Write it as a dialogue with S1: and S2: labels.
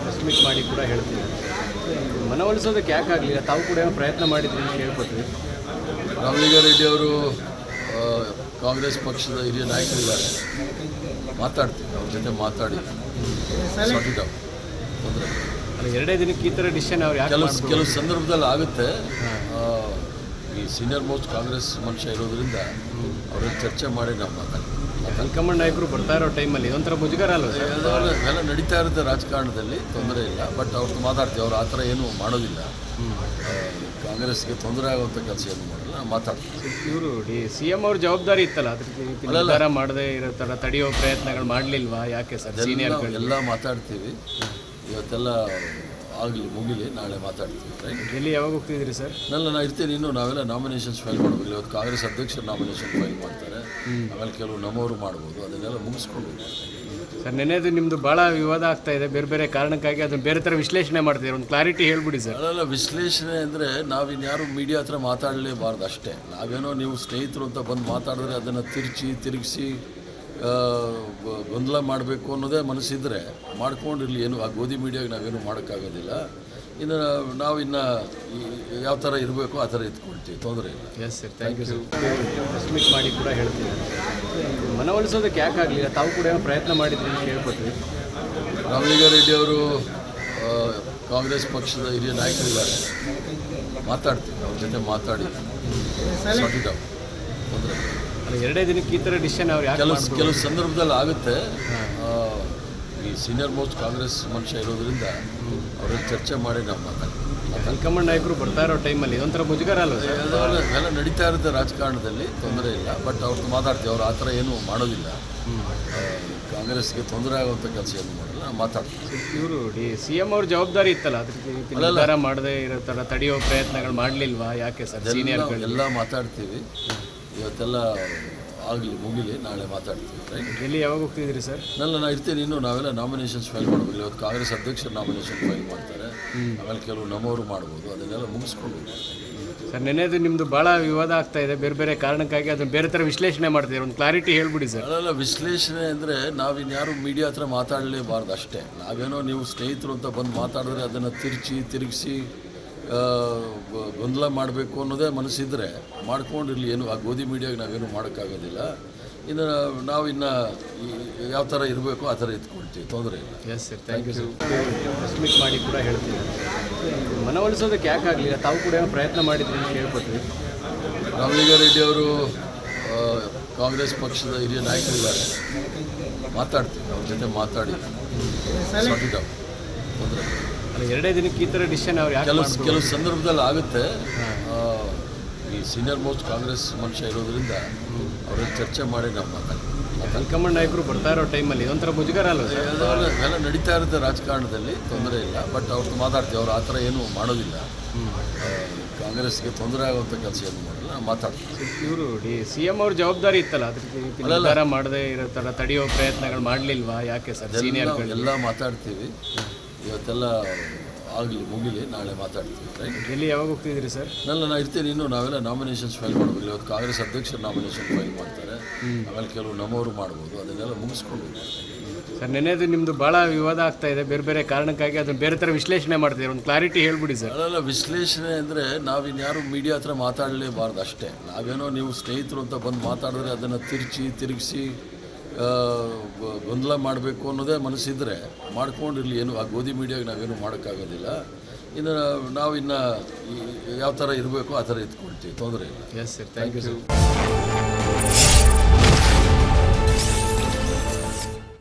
S1: Press meet ಮಾಡಿ ಕೂಡ ಹೇಳ್ತಿದ್ದಾರೆ. ಮನವೊಲಿಸೋದಕ್ಕೆ ಯಾಕಾಗಲಿಲ್ಲ? ತಾವು ಕೂಡ ಏನೋ ಪ್ರಯತ್ನ ಮಾಡಿದ್ರಿ ಅಂತ ಕೇಳ್ಪಟ್ವಿ.
S2: ರಾಮಲಿಂಗಾರೆಡ್ಡಿ ಅವರು ಕಾಂಗ್ರೆಸ್ ಪಕ್ಷದ ಹಿರಿಯ ನಾಯಕರಿದ್ದಾರೆ, ಮಾತಾಡ್ತೀವಿ, ಅವ್ರ ಜೊತೆ ಮಾತಾಡಿ ತೊಂದರೆ
S1: ಎರಡೇ ದಿನಕ್ಕೆ ಈ ಥರ ಡಿಸಿಷನ್ ಅವ್ರು ಯಾಕೆ
S2: ಕೆಲವು ಸಂದರ್ಭದಲ್ಲಿ ಆಗುತ್ತೆ. ಈ ಸೀನಿಯರ್ ಮೋಸ್ಟ್ ಕಾಂಗ್ರೆಸ್ ಮನುಷ್ಯ ಇರೋದ್ರಿಂದ ಅವ್ರಿಗೆ ಚರ್ಚೆ ಮಾಡಿ ನಾವು ಮಾತಾಡ್ತೀವಿ.
S1: ಹೈಕಮಾಂಡ್ ನಾಯಕರು ಬರ್ತಾ ಇರೋ ಟೈಮಲ್ಲಿ ಇದೊಂಥರ ಮುಜುಗರ ಅಲ್ವ ಸರ್?
S2: ಎಲ್ಲ ನಡೀತಾ ಇರುತ್ತೆ ರಾಜಕಾರಣದಲ್ಲಿ, ತೊಂದರೆ ಇಲ್ಲ. ಬಟ್ ಅವ್ರದ್ದು ಮಾತಾಡ್ತೀವಿ, ಅವ್ರು ಆ ಥರ ಏನೂ ಮಾಡೋದಿಲ್ಲ. ಕಾಂಗ್ರೆಸ್ಗೆ ತೊಂದರೆ ಆಗುವಂಥ ಕೆಲಸ ಏನು ಮಾಡಲ್ಲ, ಮಾತಾಡ್ತೀವಿ.
S1: ಇವರು CM ಅವ್ರ ಜವಾಬ್ದಾರಿ ಇತ್ತಲ್ಲ, ಅದಕ್ಕೆ ನಿರ್ಧಾರ ಮಾಡದೇ ಇರೋ ಥರ ತಡೆಯೋ ಪ್ರಯತ್ನಗಳು ಮಾಡಲಿಲ್ವಾ? ಯಾಕೆ ಸರ್? ಸೀನಿಯರ್
S2: ಎಲ್ಲ ಮಾತಾಡ್ತೀವಿ. ಇವತ್ತೆಲ್ಲ ಆಗಲಿ, ಮುಗಿಲಿ, ನಾಳೆ ಮಾತಾಡ್ತೀವಿ. ರೈಟ್?
S1: ಎಲ್ಲಿ ಯಾವಾಗ ಹೋಗ್ತಿದ್ದೀರಿ ಸರ್?
S2: ನಾನು ಇರ್ತೀನಿ. ಇನ್ನು ನಾವೆಲ್ಲ ನಾಮಿನೇಷನ್ಸ್ ಫೈಲ್ ಮಾಡಬೇಕು. ಇವತ್ತು ಕಾಂಗ್ರೆಸ್ ಅಧ್ಯಕ್ಷರು ನಾಮಿನೇಷನ್ ಫೈಲ್ ಮಾಡ್ತಾರೆ, ಆಮೇಲೆ ಕೆಲವು ನಮ್ಮವರು ಮಾಡ್ಬೋದು. ಅದನ್ನೆಲ್ಲ ಮುಗಿಸ್ಕೊಂಡು
S1: ಸರ್, ನೆನೆದು ನಿಮ್ಮದು ಭಾಳ ವಿವಾದ ಆಗ್ತಾ ಇದೆ. ಬೇರೆ ಬೇರೆ ಕಾರಣಕ್ಕಾಗಿ ಅದನ್ನು ಬೇರೆ ಥರ ವಿಶ್ಲೇಷಣೆ ಮಾಡ್ತೀವಿ. ಒಂದು ಕ್ಲಾರಿಟಿ ಹೇಳ್ಬಿಡಿ ಸರ್.
S2: ಅದೆಲ್ಲ ವಿಶ್ಲೇಷಣೆ ಅಂದರೆ ನಾವಿನ್ಯಾರು ಮೀಡಿಯಾ ಹತ್ರ ಮಾತಾಡಲೇಬಾರ್ದು ಅಷ್ಟೇ. ನಾವೇನೋ ನೀವು ಸ್ನೇಹಿತರು ಅಂತ ಬಂದು ಮಾತಾಡಿದ್ರೆ ಅದನ್ನು ತಿರುಗಿಸಿ ಗೊಂದಲ ಮಾಡಬೇಕು ಅನ್ನೋದೇ ಮನಸ್ಸಿದ್ರೆ ಮಾಡ್ಕೊಂಡಿರಲಿ. ಏನು ಆ ಗೋಧಿ ಮೀಡಿಯಾಗೆ ನಾವೇನು ಮಾಡೋಕ್ಕಾಗೋದಿಲ್ಲ. ಇನ್ನು ನಾವಿನ್ನು ಯಾವ ಥರ ಇರಬೇಕು ಆ ಥರ ಎತ್ಕೊಳ್ತೀವಿ, ತೊಂದರೆ ಇಲ್ಲ.
S1: Yes sir, thank you sir. Press meet ಮಾಡಿ ಕೂಡ ಹೇಳ್ತಿದ್ದಾರೆ. ಮನವೊಲಿಸೋದಕ್ಕೆ ಯಾಕಾಗಲಿಲ್ಲ? ತಾವು ಕೂಡ ಏನೋ ಪ್ರಯತ್ನ ಮಾಡಿದ್ರಿ ಅಂತ ಕೇಳ್ಪಟ್ವಿ.
S2: ರಾಮಲಿಂಗಾರೆಡ್ಡಿ ಅವರು ಕಾಂಗ್ರೆಸ್ ಪಕ್ಷದ ಹಿರಿಯ ನಾಯಕರಿದ್ದಾರೆ, ಮಾತಾಡ್ತೀವಿ, ಅವ್ರ ಜೊತೆ ಮಾತಾಡಿ ತೊಂದರೆ
S1: ಎರಡೇ ದಿನಕ್ಕೆ ಈ ಥರ ಡಿಸಿಷನ್ ಅವ್ರು ಯಾಕೆ
S2: ಕೆಲವು ಸಂದರ್ಭದಲ್ಲಿ ಆಗುತ್ತೆ. ಈ ಸೀನಿಯರ್ ಮೋಸ್ಟ್ ಕಾಂಗ್ರೆಸ್ ಮನುಷ್ಯ ಇರೋದ್ರಿಂದ ಅವ್ರಿಗೆ ಚರ್ಚೆ ಮಾಡಿ ನಾವು ಮಾತಾಡ್ತೀವಿ.
S1: ಹೈಕಮಾಂಡ್ ನಾಯಕರು ಬರ್ತಾ ಇರೋ ಟೈಮಲ್ಲಿ ಇದೊಂಥರ ಮುಜುಗರ ಅಲ್ವ ಸರ್?
S2: ಎಲ್ಲ ನಡೀತಾ ಇರುತ್ತೆ ರಾಜಕಾರಣದಲ್ಲಿ, ತೊಂದರೆ ಇಲ್ಲ. ಬಟ್ ಅವ್ರದ್ದು ಮಾತಾಡ್ತೀವಿ, ಅವ್ರು ಆ ಥರ ಏನೂ ಮಾಡೋದಿಲ್ಲ. ಕಾಂಗ್ರೆಸ್ಗೆ ತೊಂದರೆ ಆಗುವಂಥ ಕೆಲಸ ಏನು ಮಾಡಲ್ಲ, ಮಾತಾಡ್ತೀವಿ.
S1: ಇವರು CM ಅವ್ರ ಜವಾಬ್ದಾರಿ ಇತ್ತಲ್ಲ, ಅದಕ್ಕೆ ನಿರ್ಧಾರ ಮಾಡದೇ ಇರೋ ಥರ ತಡೆಯೋ ಪ್ರಯತ್ನಗಳು ಮಾಡಲಿಲ್ವಾ? ಯಾಕೆ ಸರ್? ಸೀನಿಯರ್
S2: ಎಲ್ಲ ಮಾತಾಡ್ತೀವಿ. ಇವತ್ತೆಲ್ಲ ಆಗಲಿ, ಮುಗಿಲಿ, ನಾಳೆ ಮಾತಾಡ್ತೀವಿ. ರೈಟ್?
S1: ಎಲ್ಲಿ ಯಾವಾಗ ಹೋಗ್ತಿದ್ದೀರಿ ಸರ್?
S2: ನಾನು ಇರ್ತೀನಿ. ಇನ್ನು ನಾವೆಲ್ಲ ನಾಮಿನೇಷನ್ಸ್ ಫೈಲ್ ಮಾಡಬೇಕು. ಇವತ್ತು ಕಾಂಗ್ರೆಸ್ ಅಧ್ಯಕ್ಷರು ನಾಮಿನೇಷನ್ ಫೈಲ್ ಮಾಡ್ತಾರೆ, ಆಮೇಲೆ ಕೆಲವು ನಮ್ಮವರು ಮಾಡ್ಬೋದು. ಅದನ್ನೆಲ್ಲ ಮುಗಿಸ್ಕೊಂಡು
S1: ಸರ್, ನೆನೆದು ನಿಮ್ಮದು ಭಾಳ ವಿವಾದ ಆಗ್ತಾ ಇದೆ. ಬೇರೆ ಬೇರೆ ಕಾರಣಕ್ಕಾಗಿ ಅದನ್ನು ಬೇರೆ ಥರ ವಿಶ್ಲೇಷಣೆ ಮಾಡ್ತೀವಿ. ಒಂದು ಕ್ಲಾರಿಟಿ ಹೇಳ್ಬಿಡಿ ಸರ್.
S2: ಅದೆಲ್ಲ ವಿಶ್ಲೇಷಣೆ ಅಂದರೆ ನಾವಿನ್ಯಾರು ಮೀಡಿಯಾ ಹತ್ರ ಮಾತಾಡಲೇಬಾರ್ದು ಅಷ್ಟೇ. ನಾವೇನೋ ನೀವು ಸ್ನೇಹಿತರು ಅಂತ ಬಂದು ಮಾತಾಡಿದ್ರೆ ಅದನ್ನು ತಿರುಗಿಸಿ ಗೊಂದಲ ಮಾಡಬೇಕು ಅನ್ನೋದೇ ಮನಸ್ಸಿದ್ರೆ ಮಾಡ್ಕೊಂಡಿರಲಿ. ಏನು ಆ ಗೋಧಿ ಮೀಡಿಯಾಗೆ ನಾವೇನು ಮಾಡೋಕ್ಕಾಗೋದಿಲ್ಲ. ಇನ್ನು ನಾವಿನ್ನು ಯಾವ ಥರ ಇರಬೇಕು ಆ ಥರ ಎತ್ಕೊಳ್ತೀವಿ, ತೊಂದರೆ ಇಲ್ಲ.
S1: Yes sir, thank you sir. Press meet ಮಾಡಿ ಕೂಡ ಹೇಳ್ತಿದ್ದಾರೆ. ಮನವೊಲಿಸೋದಕ್ಕೆ ಯಾಕಾಗಲಿಲ್ಲ? ತಾವು ಕೂಡ ಏನೋ ಪ್ರಯತ್ನ ಮಾಡಿದ್ರಿ ಅಂತ ಕೇಳ್ಪಟ್ವಿ.
S2: ರಾಮಲಿಂಗಾರೆಡ್ಡಿ ಅವರು ಕಾಂಗ್ರೆಸ್ ಪಕ್ಷದ ಹಿರಿಯ ನಾಯಕರಿದ್ದಾರೆ, ಮಾತಾಡ್ತೀವಿ, ಅವ್ರ ಜೊತೆ ಮಾತಾಡಿ ತೊಂದರೆ
S1: ಎರಡೇ ದಿನಕ್ಕೆ ಈ ಥರ ಡಿಸಿಷನ್ ಅವ್ರು ಯಾಕೆ
S2: ಕೆಲವು ಸಂದರ್ಭದಲ್ಲಿ ಆಗುತ್ತೆ. ಈ ಸೀನಿಯರ್ ಮೋಸ್ಟ್ ಕಾಂಗ್ರೆಸ್ ಮನುಷ್ಯ ಇರೋದ್ರಿಂದ ಅವ್ರಿಗೆ ಚರ್ಚೆ ಮಾಡಿ ನಾವು ಮಾತಾಡ್ತೀವಿ.
S1: ಹೈಕಮಾಂಡ್ ನಾಯಕರು ಬರ್ತಾ ಇರೋ ಟೈಮಲ್ಲಿ ಇದೊಂಥರ ಮುಜುಗರ ಅಲ್ವ ಸರ್?
S2: ಎಲ್ಲ ನಡೀತಾ ಇರುತ್ತೆ ರಾಜಕಾರಣದಲ್ಲಿ, ತೊಂದರೆ ಇಲ್ಲ. ಬಟ್ ಅವ್ರದ್ದು ಮಾತಾಡ್ತೀವಿ, ಅವ್ರು ಆ ಥರ ಏನೂ ಮಾಡೋದಿಲ್ಲ. ಕಾಂಗ್ರೆಸ್ಗೆ ತೊಂದರೆ ಆಗುವಂಥ ಕೆಲಸ ಏನು ಮಾಡಲ್ಲ, ಮಾತಾಡ್ತೀವಿ.
S1: ಇವರು CM ಅವ್ರ ಜವಾಬ್ದಾರಿ ಇತ್ತಲ್ಲ, ಅದಕ್ಕೆ ನಿರ್ಧಾರ ಮಾಡದೇ ಇರೋ ಥರ ತಡೆಯೋ ಪ್ರಯತ್ನಗಳು ಮಾಡಲಿಲ್ವಾ? ಯಾಕೆ ಸರ್? ಸೀನಿಯರ್
S2: ಎಲ್ಲ ಮಾತಾಡ್ತೀವಿ. ಇವತ್ತೆಲ್ಲ ಆಗಲಿ, ಮುಗಿಲಿ, ನಾಳೆ ಮಾತಾಡ್ತೀವಿ. ರೈಟ್?
S1: ಎಲ್ಲಿ ಯಾವಾಗ ಹೋಗ್ತಿದ್ದೀರಿ ಸರ್?
S2: ನಾನು ಇರ್ತೀನಿ. ಇನ್ನು ನಾವೆಲ್ಲ ನಾಮಿನೇಷನ್ಸ್ ಫೈಲ್ ಮಾಡಬೇಕು. ಇವತ್ತು ಕಾಂಗ್ರೆಸ್ ಅಧ್ಯಕ್ಷರು ನಾಮಿನೇಷನ್ ಫೈಲ್ ಮಾಡ್ತಾರೆ, ಆಮೇಲೆ ಕೆಲವು ನಮ್ಮವರು ಮಾಡ್ಬೋದು. ಅದನ್ನೆಲ್ಲ ಮುಗಿಸ್ಕೊಂಡು
S1: ಸರ್, ನೆನೆದು ನಿಮ್ಮದು ಭಾಳ ವಿವಾದ ಆಗ್ತಾ ಇದೆ. ಬೇರೆ ಬೇರೆ ಕಾರಣಕ್ಕಾಗಿ ಅದನ್ನು ಬೇರೆ ಥರ ವಿಶ್ಲೇಷಣೆ ಮಾಡ್ತೀವಿ. ಒಂದು ಕ್ಲಾರಿಟಿ ಹೇಳ್ಬಿಡಿ ಸರ್.
S2: ಅದೆಲ್ಲ ವಿಶ್ಲೇಷಣೆ ಅಂದರೆ ನಾವಿನ್ಯಾರು ಮೀಡಿಯಾ ಹತ್ರ ಮಾತಾಡಲೇಬಾರ್ದು ಅಷ್ಟೇ. ನಾವೇನೋ ನೀವು ಸ್ನೇಹಿತರು ಅಂತ ಬಂದು ಮಾತಾಡಿದ್ರೆ ಅದನ್ನು ತಿರುಗಿಸಿ ಗೊಂದಲ ಮಾಡಬೇಕು ಅನ್ನೋದೇ ಮನಸ್ಸಿದ್ರೆ ಮಾಡ್ಕೊಂಡಿರಲಿ. ಏನು ಆ ಗೋಧಿ ಮೀಡಿಯಾಗೆ ನಾವೇನು ಮಾಡೋಕ್ಕಾಗೋದಿಲ್ಲ. ಇನ್ನು ನಾವಿನ್ನು ಯಾವ ಥರ ಇರಬೇಕು ಆ ಥರ ಎತ್ಕೊಳ್ತೀವಿ, ತೊಂದರೆ ಇಲ್ಲ.
S1: Yes sir, thank you sir.